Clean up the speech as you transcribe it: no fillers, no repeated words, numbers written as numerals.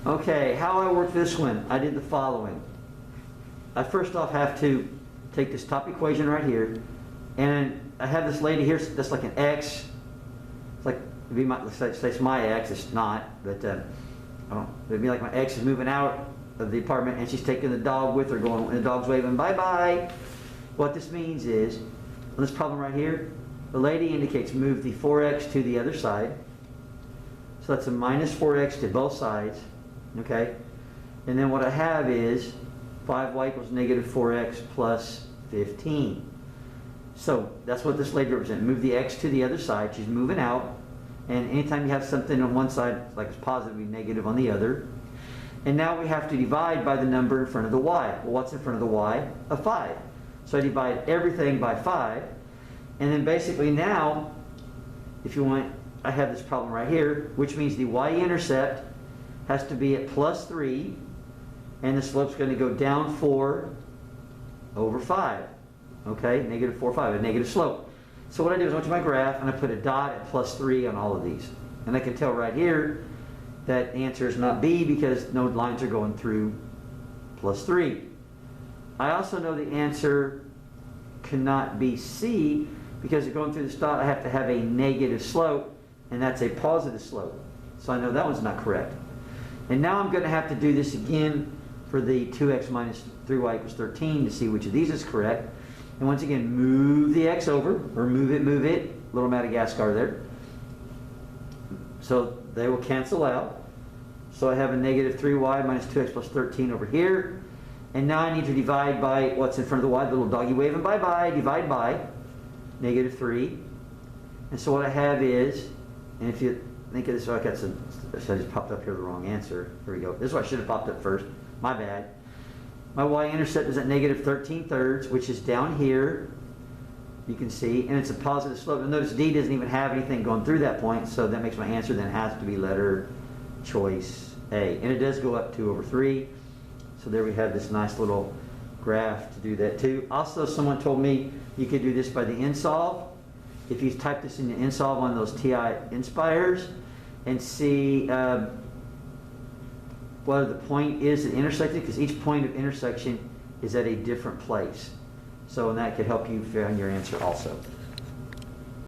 Okay, how I work this one, I did the following. I first off have to take this top equation right here, and I have this lady here that's like an X. It's like, it'd be my, let's say it's my X, it's not, but it'd be like my X is moving out of the apartment and she's taking the dog with her, going, and the dog's waving bye-bye. What this means is, on this problem right here, the lady indicates move the 4X to the other side. So that's a minus 4X to both sides, okay? And then what I have is 5Y equals negative 4X plus 15. So that's what this lady represents. Move the X to the other side. She's moving out. And anytime you have something on one side, like it's positive, it'd be negative on the other. And now we have to divide by the number in front of the Y. Well, what's in front of the Y? A 5. So I divide everything by 5. And then basically now, if you want, I have this problem right here, which means the Y-intercept has to be at plus 3, and the slope's going to go down 4 over 5. Okay, negative 4, 5, a negative slope. So what I do is I went to my graph and I put a dot at plus 3 on all of these. And I can tell right here that the answer is not B because no lines are going through plus 3. I also know the answer cannot be C because going through this dot I have to have a negative slope, and that's a positive slope. So I know that one's not correct. And now I'm going to have to do this again for the 2x minus 3y equals 13 to see which of these is correct. And once again, move the x over, or move it, little Madagascar there. So they will cancel out. So I have a negative 3y minus 2x plus 13 over here. And now I need to divide by what's in front of the y, the little doggy waving bye-bye, divide by negative 3. And so what I have is, and if you think of this, so I just popped up here the wrong answer. Here we go. This is what I should have popped up first. My bad. My y-intercept is at negative 13/3, which is down here. You can see, and it's a positive slope. And notice D doesn't even have anything going through that point, so that makes my answer then has to be letter choice A. And it does go up 2 over 3. So there we have this nice little graph to do that too. Also, someone told me you could do this by the InSolve. If you type this in the InSolve on those TI Inspires and see what the point is at intersection, because each point of intersection is at a different place. So and that could help you find your answer also.